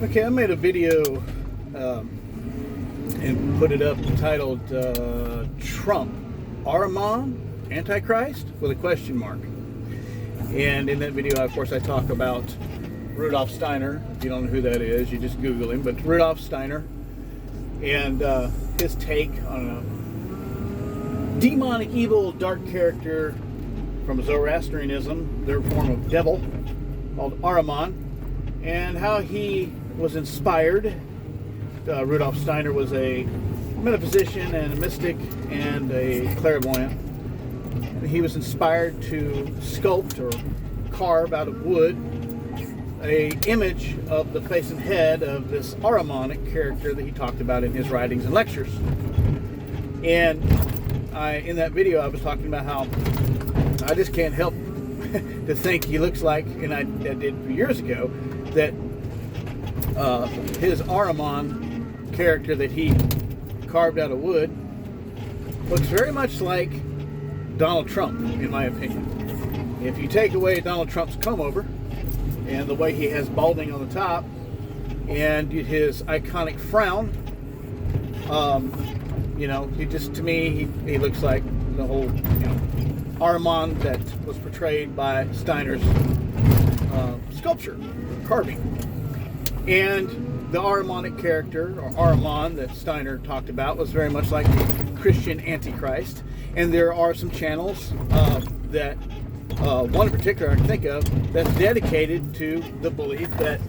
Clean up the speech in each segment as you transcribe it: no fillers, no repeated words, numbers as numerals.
Okay, I made a video and put it up entitled Trump, Ahriman, Antichrist, with a question mark. And in that video, of course, I talk about Rudolf Steiner. If you don't know who that is, you just Google him. But Rudolf Steiner and his take on a demonic, evil, dark character from Zoroastrianism, their form of devil, called Ahriman, and how he was inspired. Rudolf Steiner was a metaphysician and a mystic and a clairvoyant. And he was inspired to sculpt or carve out of wood a image of the face and head of this Ahrimanic character that he talked about in his writings and lectures. And in that video, I was talking about how I just can't help to think he looks like, and I did years ago, that his Ahriman character that he carved out of wood looks very much like Donald Trump, in my opinion. If you take away Donald Trump's comb over and the way he has balding on the top and his iconic frown, he just, to me, he looks like the whole, Ahriman that was portrayed by Steiner's sculpture, carving. And the Ahrimanic character, or Ahriman, that Steiner talked about was very much like the Christian Antichrist. And there are some channels that, one in particular I can think of, that's dedicated to the belief that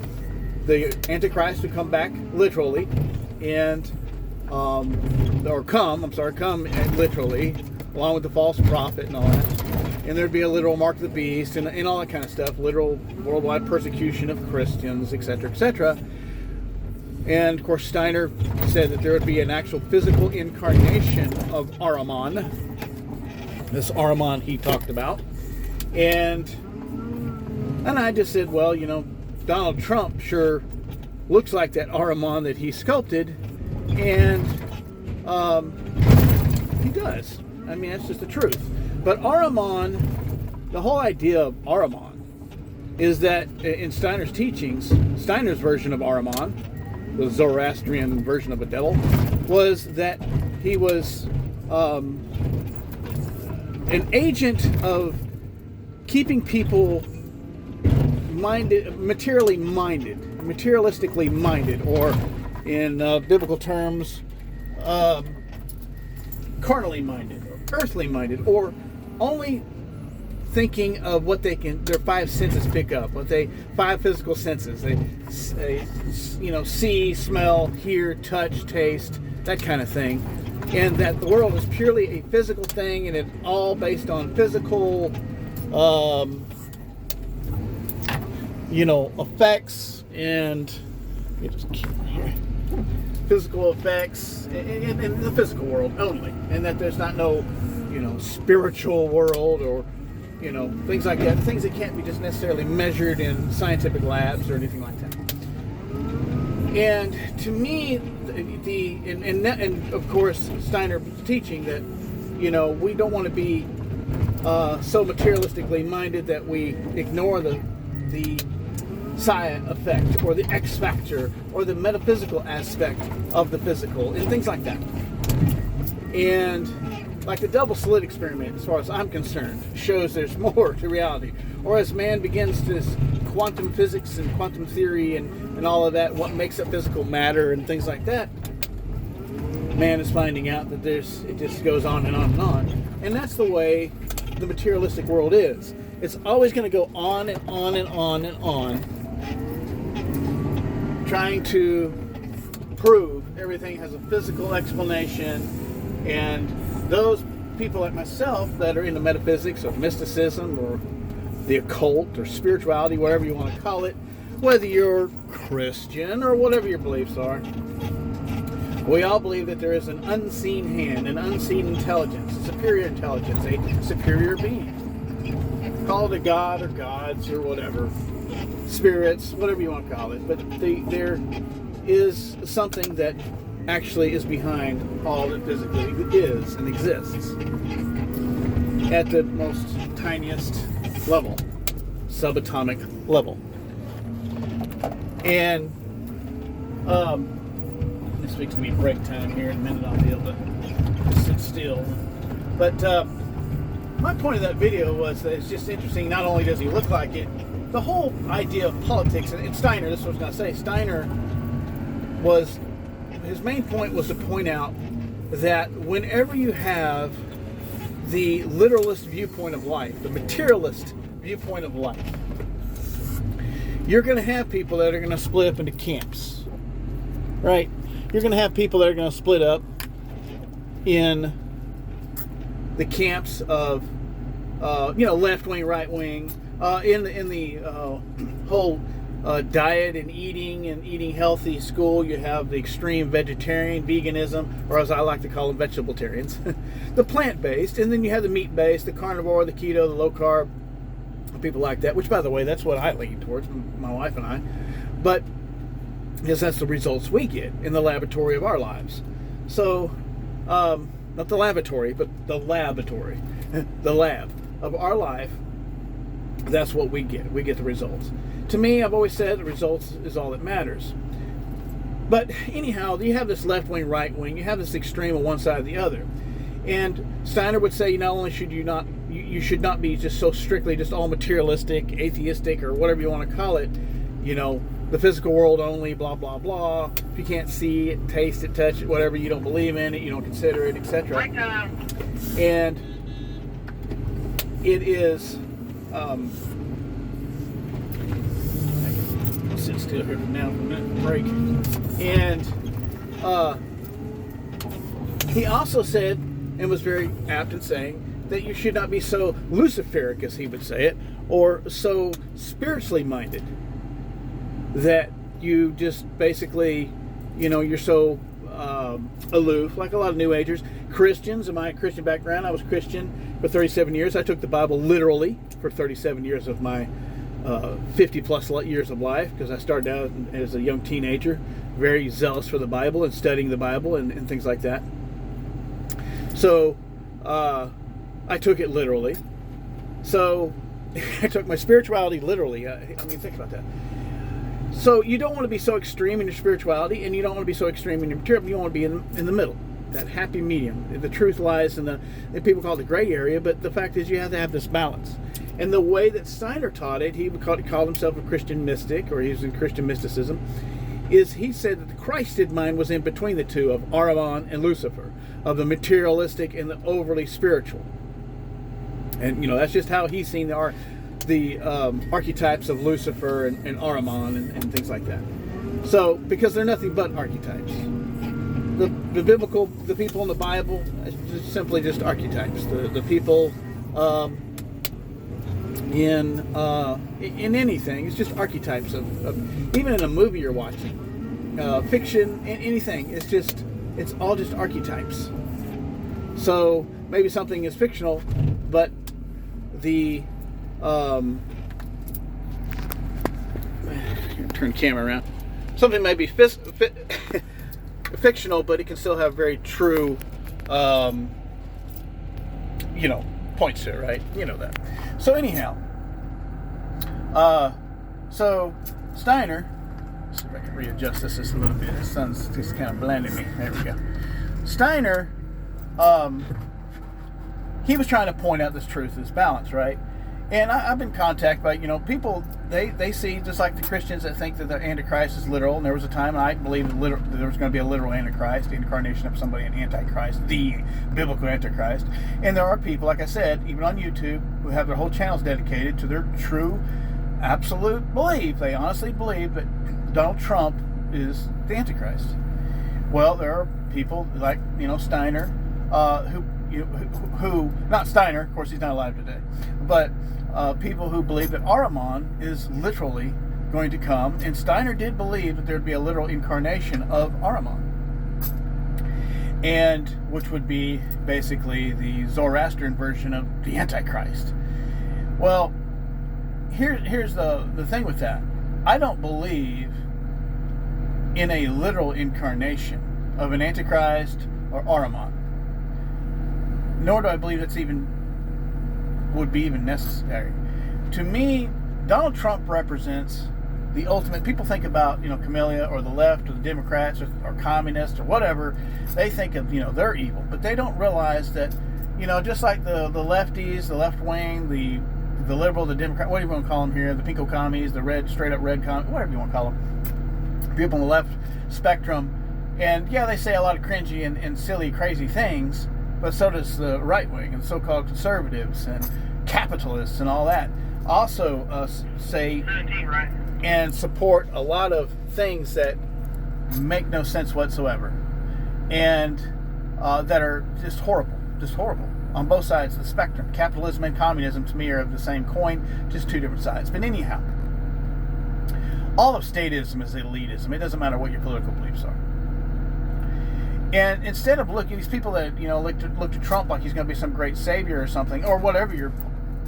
the Antichrist would come back literally, and come literally, along with the false prophet and all that. And there'd be a literal mark of the beast and all that kind of stuff, literal worldwide persecution of Christians, etc., etc. And of course, Steiner said that there would be an actual physical incarnation of Ahriman, this Ahriman he talked about. And I just said, well, Donald Trump sure looks like that Ahriman that he sculpted, and he does. I mean, that's just the truth. But Ahriman, the whole idea of Ahriman is that in Steiner's teachings, Steiner's version of Ahriman, the Zoroastrian version of a devil, was that he was an agent of keeping people materialistically minded, or in biblical terms, carnally minded, or earthly minded, or only thinking of what their five senses pick up, five physical senses. They see, smell, hear, touch, taste, that kind of thing. And that the world is purely a physical thing, and it's all based on physical, effects, and physical effects in the physical world only, and that there's not no, spiritual world, or, things like that, things that can't be just necessarily measured in scientific labs or anything like that. And to me, and of course, Steiner teaching that, we don't want to be so materialistically minded that we ignore the psi effect, or the X factor, or the metaphysical aspect of the physical, and things like that. And like the double slit experiment, as far as I'm concerned, shows there's more to reality. Or as man begins this quantum physics and quantum theory and all of that, what makes up physical matter and things like that, man is finding out that it just goes on and on and on. And that's the way the materialistic world is. It's always going to go on and on and on and on, trying to prove everything has a physical explanation. And those people like myself that are into metaphysics or mysticism or the occult or spirituality, whatever you want to call it, whether you're Christian or whatever your beliefs are, we all believe that there is an unseen hand, an unseen intelligence, a superior intelligence, a superior being. Call it a god or gods or whatever, spirits, whatever you want to call it. But there is something that actually is behind all that physically is and exists at the most tiniest level, subatomic level. And This week's gonna be break time here in a minute. I'll be able to sit still. But my point of that video was that it's just interesting. Not only does he look like it, the whole idea of politics. And Steiner, this was going to say, Steiner was, his main point was to point out that whenever you have the literalist viewpoint of life, the materialist viewpoint of life, you're going to have people that are going to split up into camps, right? You're going to have people that are going to split up in the camps of, left wing, right wing, in the whole diet and eating healthy school. You have the extreme vegetarian, veganism, or as I like to call them, vegetabilitarians, the plant-based, and then you have the meat-based, the carnivore, the keto, the low-carb, people like that, which, by the way, that's what I lean towards, my wife and I, but because that's the results we get in the laboratory of our lives. So, not the lavatory, but the laboratory, the lab of our life, that's what we get. We get the results. To me, I've always said the results is all that matters. But anyhow, you have this left wing, right wing, you have this extreme on one side or the other. And Steiner would say, not only should you should not be just so strictly just all materialistic, atheistic, or whatever you want to call it, the physical world only, blah, blah, blah. If you can't see it, taste it, touch it, whatever, you don't believe in it, you don't consider it, etc. And it is, I can sit still here from now for a minute, break. And he also said, and was very apt in saying, that you should not be so luciferic, as he would say it, or so spiritually minded, that you just basically, you're so aloof, like a lot of New Agers. Christians, in my Christian background, I was Christian for 37 years. I took the Bible literally for 37 years of my 50 plus years of life, because I started out as a young teenager, very zealous for the Bible and studying the Bible and things like that. So I took it literally. So I took my spirituality literally. I mean, think about that. So you don't want to be so extreme in your spirituality, and you don't want to be so extreme in your material. You want to be in the middle, that happy medium. The truth lies in the people call it the gray area, but the fact is you have to have this balance. And the way that Steiner taught it, he called himself a Christian mystic, or he was in Christian mysticism, is he said that the Christed mind was in between the two, of Ahriman and Lucifer, of the materialistic and the overly spiritual. And that's just how he's seen the archetypes of Lucifer and Ahriman and things like that. So, because they're nothing but archetypes. The biblical, the people in the Bible, is simply just archetypes. The people in anything, it's just archetypes of even in a movie you're watching, fiction, anything. It's all just archetypes. So maybe something is fictional, but the turn the camera around. Something may be fictional, but it can still have very true, points to it, right? You know that. So anyhow, so Steiner, let's see if I can readjust this just a little bit. The sun's just kind of blinding me. There we go. Steiner, he was trying to point out this truth, this balance, right? And I've been contacted by, people, they see, just like the Christians that think that the Antichrist is literal, and there was a time I believed that there was going to be a literal Antichrist, the incarnation of somebody, an Antichrist, the biblical Antichrist. And there are people, like I said, even on YouTube, who have their whole channels dedicated to their true, absolute belief. They honestly believe that Donald Trump is the Antichrist. Well, there are people like, Steiner, who, not Steiner, of course he's not alive today, but people who believe that Ahriman is literally going to come, and Steiner did believe that there'd be a literal incarnation of Ahriman, and which would be basically the Zoroastrian version of the Antichrist. Well, here's the thing with that. I don't believe in a literal incarnation of an Antichrist or Ahriman, nor do I believe it's would be even necessary. To me, Donald Trump represents the ultimate. People think about, Camellia or the left or the Democrats or communists or whatever. They think of, they're evil, but they don't realize that, just like the lefties, the left wing, the liberal, the Democrat, whatever you want to call them here, the pinko commies, the red, straight up red whatever you want to call them, people on the left spectrum. And yeah, they say a lot of cringy and silly, crazy things, but so does the right wing and so-called conservatives and capitalists and all that. Also say and support a lot of things that make no sense whatsoever, and that are just horrible on both sides of the spectrum. Capitalism and communism, to me, are of the same coin, just two different sides. But anyhow, all of statism is elitism. It doesn't matter what your political beliefs are. And instead of looking, these people that, look to Trump like he's going to be some great savior or something, or whatever your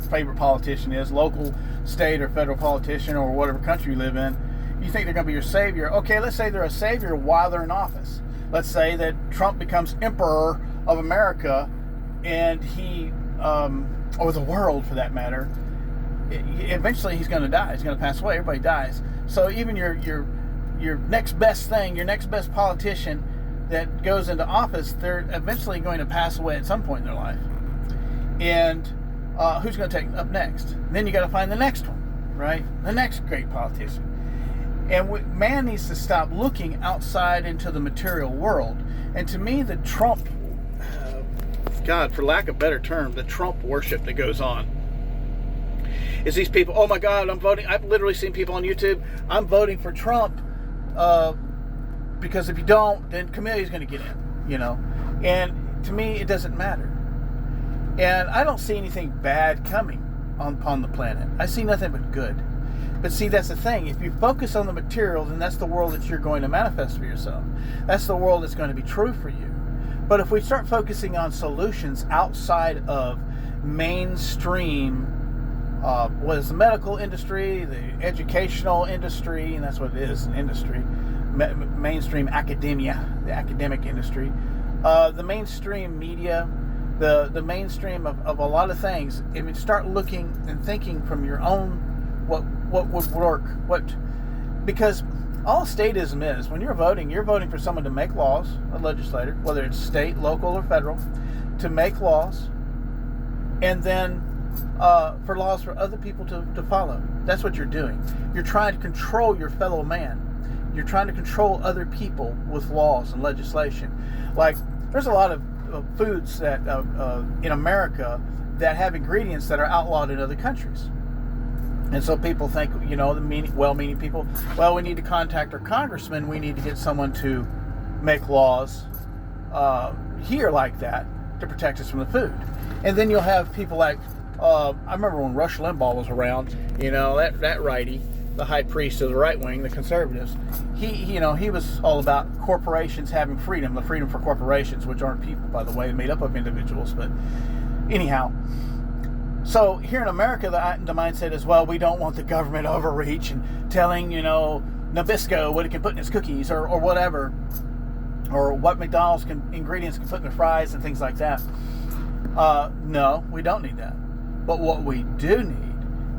favorite politician is, local, state, or federal politician, or whatever country you live in, you think they're going to be your savior. Okay, let's say they're a savior while they're in office. Let's say that Trump becomes emperor of America, and he, or the world for that matter, eventually he's going to die. He's going to pass away. Everybody dies. So even your next best thing, your next best politician that goes into office, they're eventually going to pass away at some point in their life. And who's going to take up next? Then you got to find the next one, right? The next great politician. And man needs to stop looking outside into the material world. And to me, the Trump, God, for lack of a better term, the Trump worship that goes on is these people, oh my God, I'm voting. I've literally seen people on YouTube, I'm voting for Trump because if you don't, then Camelia's going to get in, And to me, it doesn't matter. And I don't see anything bad coming upon the planet. I see nothing but good. But see, that's the thing. If you focus on the material, then that's the world that you're going to manifest for yourself. That's the world that's going to be true for you. But if we start focusing on solutions outside of mainstream, what is the medical industry, the educational industry, and that's what it is, an industry, mainstream academia, the academic industry, the mainstream media, the mainstream of a lot of things. If you start looking and thinking from your own, what would work, because all statism is, when you're voting for someone to make laws, a legislator, whether it's state, local, or federal, to make laws, and then for laws for other people to follow. That's what you're doing. You're trying to control your fellow man. You're trying to control other people with laws and legislation. Like, there's a lot of foods that in America that have ingredients that are outlawed in other countries. And so people think, the well-meaning people, well, we need to contact our congressman. We need to get someone to make laws here like that to protect us from the food. And then you'll have people like, I remember when Rush Limbaugh was around, that righty, the high priest of the right wing, the conservatives, he was all about corporations having freedom, the freedom for corporations, which aren't people, by the way, made up of individuals. But anyhow, so here in America, the mindset is, well, we don't want the government overreach and telling, Nabisco what it can put in its cookies or whatever, or what McDonald's ingredients can put in their fries and things like that. No, we don't need that. But what we do need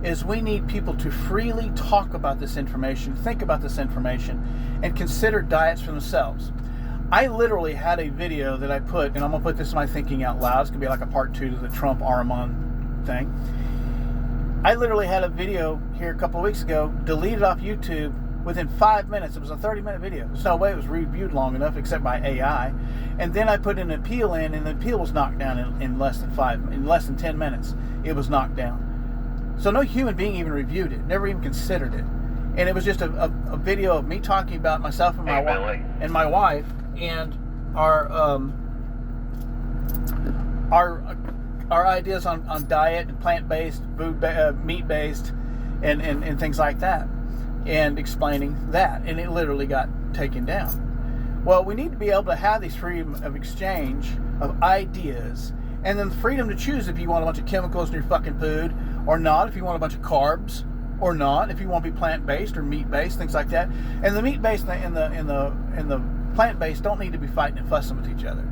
is we need people to freely talk about this information, think about this information, and consider diets for themselves. I literally had a video that I put, and I'm going to put this in my thinking out loud. It's going to be like a part 2 to the Trump Ahriman thing. I literally had a video here a couple of weeks ago, deleted off YouTube within 5 minutes. It was a 30-minute video. There's no way it was reviewed long enough except by AI. And then I put an appeal in, and the appeal was knocked down in less than 10 minutes. It was knocked down. So no human being even reviewed it, never even considered it. And it was just a video of me talking about myself and my wife and our ideas on diet and plant-based, food, meat-based, and things like that, and explaining that. And it literally got taken down. Well, we need to be able to have this freedom of exchange of ideas, and then the freedom to choose if you want a bunch of chemicals in your fucking food or not, if you want a bunch of carbs or not, if you want to be plant-based or meat-based, things like that. And the meat-based and the plant-based don't need to be fighting and fussing with each other.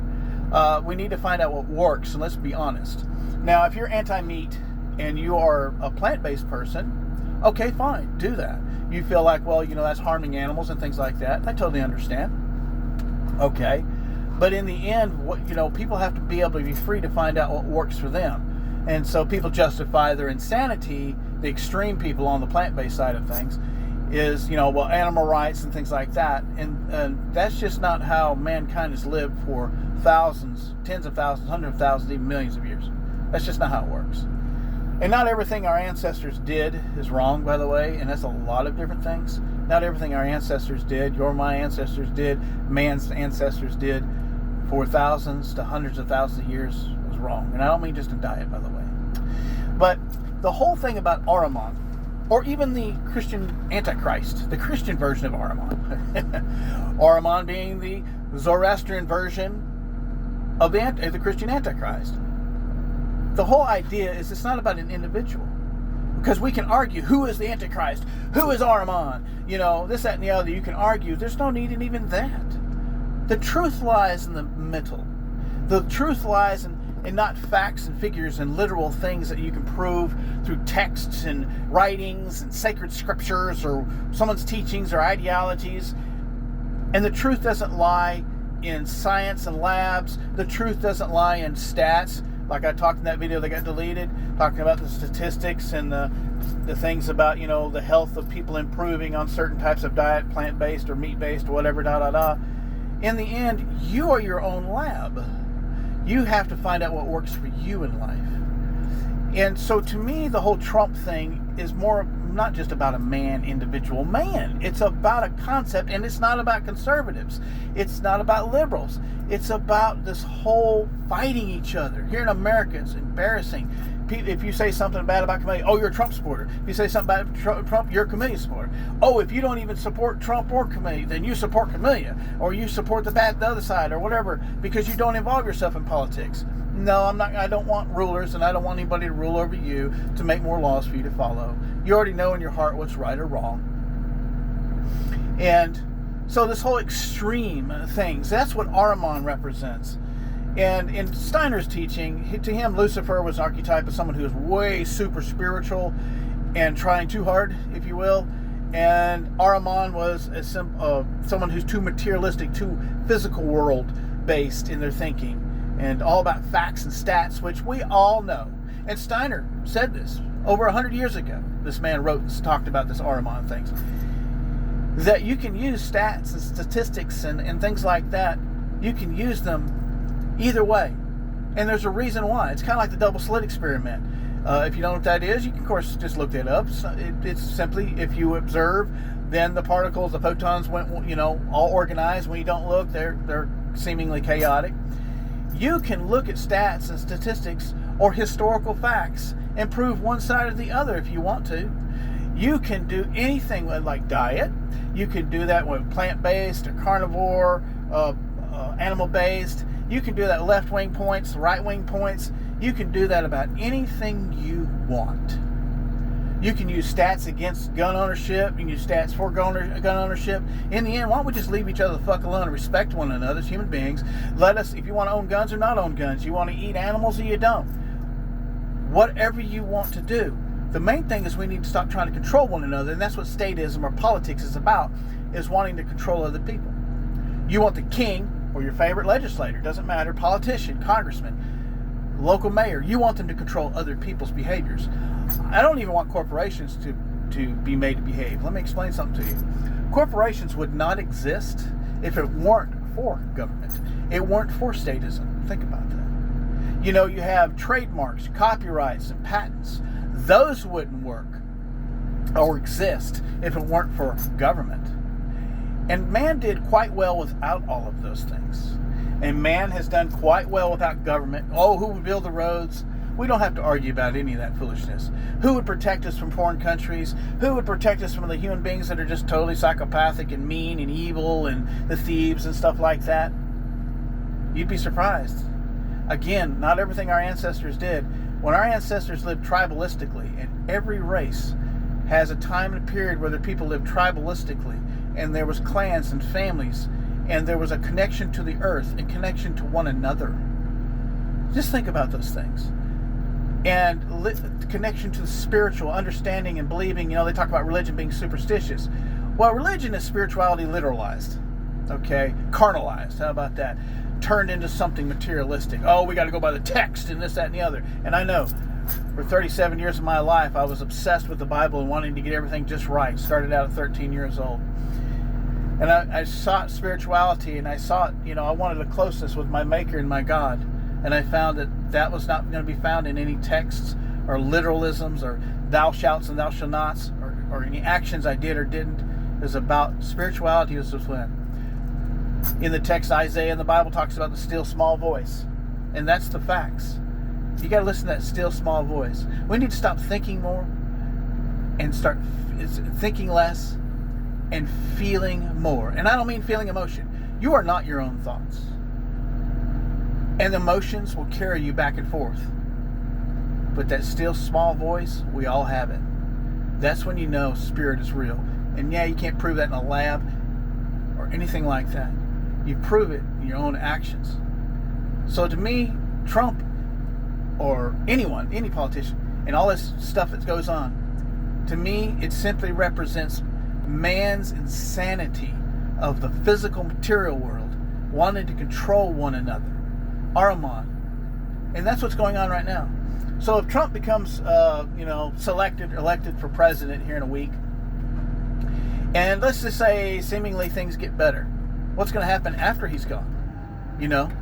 We need to find out what works, and let's be honest. Now, if you're anti-meat and you are a plant-based person, Okay, fine, do that. You feel like, well, that's harming animals and things like that. I totally understand. Okay. But in the end, people have to be able to be free to find out what works for them. And so people justify their insanity, the extreme people on the plant-based side of things, is, animal rights and things like that. And that's just not how mankind has lived for thousands, tens of thousands, hundreds of thousands, even millions of years. That's just not how it works. And not everything our ancestors did is wrong, by the way, and that's a lot of different things. Not everything our ancestors did, my ancestors did, man's ancestors did for thousands to hundreds of thousands of years was wrong. And I don't mean just in diet, by the way. But the whole thing about Ahriman, or even the Christian Antichrist, the Christian version of Ahriman, Ahriman being the Zoroastrian version of the Christian Antichrist. The whole idea is it's not about an individual. Because we can argue, who is the Antichrist? Who is Ahriman? This, that, and the other. You can argue. There's no need in even that. The truth lies in the middle. The truth lies in not facts and figures and literal things that you can prove through texts and writings and sacred scriptures or someone's teachings or ideologies. And the truth doesn't lie in science and labs. The truth doesn't lie in stats. Like I talked in that video that got deleted, talking about the statistics and the things about, the health of people improving on certain types of diet, plant-based or meat-based or whatever, In the end, you are your own lab. You have to find out what works for you in life. And so to me, the whole Trump thing is more not just about a individual man. It's about a concept, and it's not about conservatives. It's not about liberals. It's about this whole fighting each other. Here in America, it's embarrassing. If you say something bad about Camellia, you're a Trump supporter. If you say something about Trump, you're a Camellia supporter. If you don't even support Trump or Camellia, then you support Camellia, or you support the other side, or whatever, because you don't involve yourself in politics. No, I'm not. I don't want rulers, and I don't want anybody to rule over you to make more laws for you to follow. You already know in your heart what's right or wrong. And so this whole extreme things, that's what Ahriman represents. And in Steiner's teaching, to him, Lucifer was an archetype of someone who is way super spiritual and trying too hard, if you will. And Ahriman was someone who's too materialistic, too physical world based in their thinking, and all about facts and stats, which we all know. And Steiner said this over 100 years ago. This man talked about this Ahriman things. That you can use stats and statistics and things like that. You can use them either way. And there's a reason why. It's kind of like the double slit experiment. If you don't know what that is, you can, of course, just look that up. So it's simply, if you observe, then the particles, the photons went, all organized. When you don't look, they're seemingly chaotic. You can look at stats and statistics or historical facts and prove one side or the other if you want to. You can do anything like diet. You can do that with plant-based or carnivore, animal-based. You can do that left-wing points, right-wing points. You can do that about anything you want. You can use stats against gun ownership. You can use stats for gun ownership. In the end, why don't we just leave each other the fuck alone and respect one another as human beings? Let us, if you want to own guns or not own guns, you want to eat animals or you don't. Whatever you want to do. The main thing is we need to stop trying to control one another, and that's what statism or politics is about, is wanting to control other people. You want the king or your favorite legislator, doesn't matter, politician, congressman, local mayor, you want them to control other people's behaviors. I don't even want corporations to be made to behave. Let me explain something to you. Corporations would not exist if it weren't for government. It weren't for statism. Think about that. You have trademarks, copyrights, and patents. Those wouldn't work or exist if it weren't for government. And man did quite well without all of those things. And man has done quite well without government. Who would build the roads? We don't have to argue about any of that foolishness. Who would protect us from foreign countries? Who would protect us from the human beings that are just totally psychopathic and mean and evil and the thieves and stuff like that? You'd be surprised. Again, not everything our ancestors did. When our ancestors lived tribalistically, and every race has a time and a period where the people lived tribalistically, and there was clans and families, and there was a connection to the earth and connection to one another. Just think about those things. and connection to the spiritual, understanding and believing. They talk about religion being superstitious. Well, religion is spirituality literalized, okay? Carnalized, how about that? Turned into something materialistic. Oh, we got to go by the text and this, that, and the other. And I know, for 37 years of my life, I was obsessed with the Bible and wanting to get everything just right. Started out at 13 years old. And I sought spirituality, and I sought, I wanted a closeness with my Maker and my God. And I found that was not going to be found in any texts or literalisms or thou shalt and thou shalt nots or any actions I did or didn't. It was about spirituality. Was when in the text Isaiah in the Bible talks about the still small voice. And that's the facts. You got to listen to that still small voice. We need to stop thinking more and start thinking less and feeling more. And I don't mean feeling emotion. You are not your own thoughts. And emotions will carry you back and forth. But that still small voice, we all have it. That's when you know spirit is real. And yeah, you can't prove that in a lab or anything like that. You prove it in your own actions. So to me, Trump or anyone, any politician, and all this stuff that goes on, to me, it simply represents man's insanity of the physical material world wanting to control one another. Ahriman. And that's what's going on right now. So if Trump becomes, elected for president here in a week, and let's just say seemingly things get better, what's going to happen after he's gone?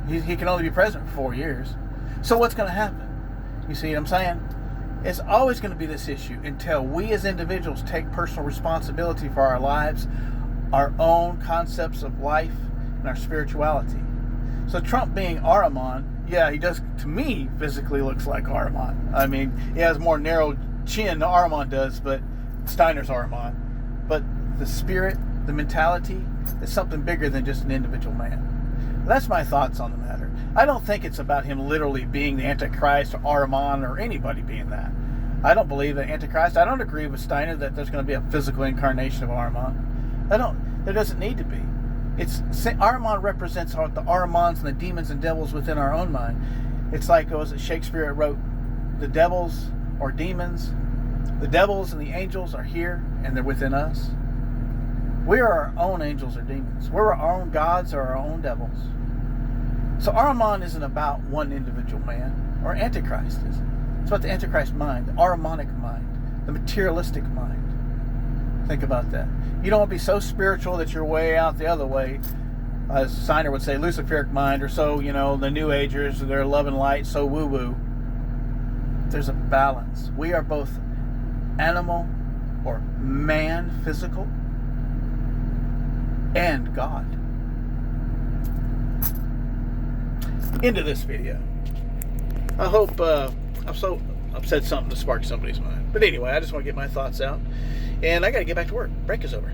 He can only be president for 4 years. So what's going to happen? You see what I'm saying? It's always going to be this issue until we as individuals take personal responsibility for our lives, our own concepts of life, and our spirituality. So Trump being Ahriman, yeah, he does, to me, physically looks like Ahriman. I mean, he has more narrow chin than Ahriman does, but Steiner's Ahriman. But the spirit, the mentality, is something bigger than just an individual man. That's my thoughts on the matter. I don't think it's about him literally being the Antichrist or Ahriman or anybody being that. I don't believe that Antichrist. I don't agree with Steiner that there's going to be a physical incarnation of Ahriman. There doesn't need to be. Ahriman represents the Ahrimans and the demons and devils within our own mind. It's like Shakespeare wrote, the devils or demons, the devils and the angels are here and they're within us. We are our own angels or demons. We're our own gods or our own devils. So Ahriman isn't about one individual man or Antichrist, is it? It's about the Antichrist mind, the Ahrimanic mind, the materialistic mind. Think about that. You don't want to be so spiritual that you're way out the other way, as Steiner would say, Luciferic mind, or so, the New Agers, they're love and light, so woo-woo. There's a balance. We are both animal or man, physical, and God. Into this video. I hope I've said something to spark somebody's mind. But anyway, I just want to get my thoughts out. And I got to get back to work. Break is over.